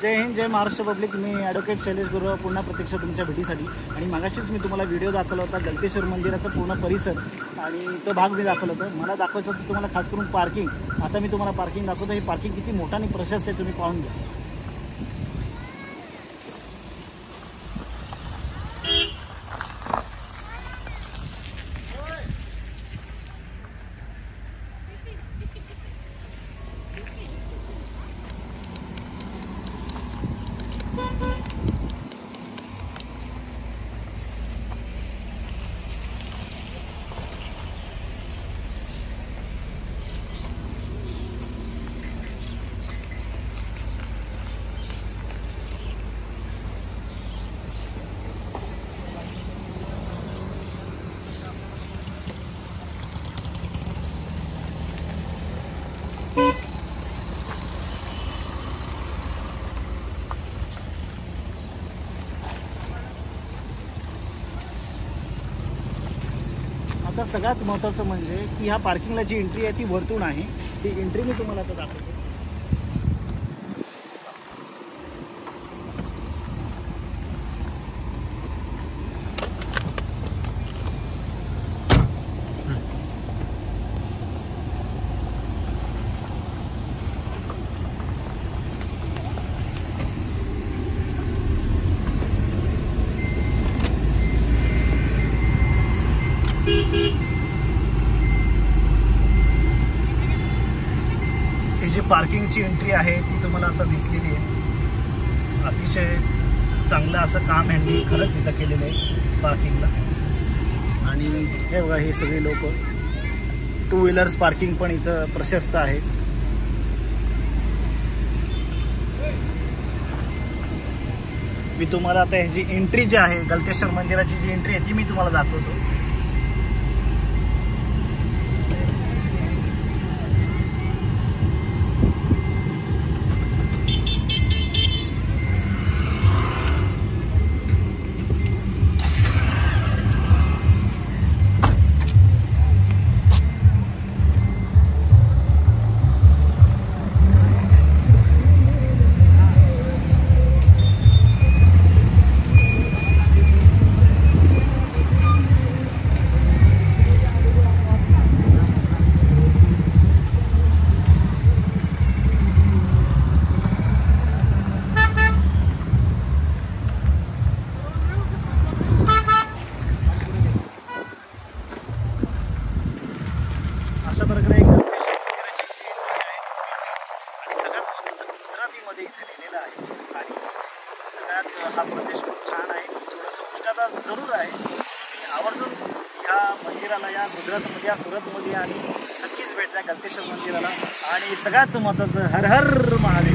जय हिंद, जय Maharashtra public. मी advocate Shailesh Gururao पुन्हा प्रत्यक्ष तुमच्या भेटीसाठी. आणि मागाशीच मी तुम्हाला व्हिडिओ दाखवला होता गलतेश्वर मंदिराचा पूर्ण परिसर आणि तो भाग मी दाखवला होता. मला दाखवायचं होतं तुम्हाला खास करून पार्किंग. आता मी तुम्हाला पार्किंग दाखवतो. हे पार्किंग किती मोठा आणि प्रशस्त आहे तुम्ही पाहून घ्या. आता सगळ्यात महत्त्वाचं म्हणजे की ह्या पार्किंगला जी एंट्री आहे ती वरतून आहे. ती एंट्री मी तुम्हाला आता दाखवतो. ही जी पार्किंगची एंट्री आहे ती तुम्हाला आता दिसलेली आहे. अतिशय चांगलं असं काम ह्यांनी खरंच इथं केलेलं आहे पार्किंगला. आणि हे बघा, हे सगळे लोक टू व्हीलर्स पार्किंग पण इथं प्रशस्त आहे. मी तुम्हाला आता ह्याची एंट्री जी आहे गलतेश्वर मंदिराची जी एंट्री आहे ती मी तुम्हाला दाखवतो. अशा प्रकारे एक गलतेश्वर मंदिराची जी एंट्री आहे आणि सगळ्यात महत्त्वाचं गुजरातीमध्ये इथे लिहिलेलं आहे. आणि सगळ्यात हा प्रदेश खूप छान आहे. थोडंसं उष्णता जरूर आहे. आवर्जून या मंदिराला, या गुजरातमध्ये, या सुरतमध्ये आणि नक्कीच भेट द्या गलतेश्वर मंदिराला. आणि सगळ्यात महत्त्वाचं हर हर महादेव.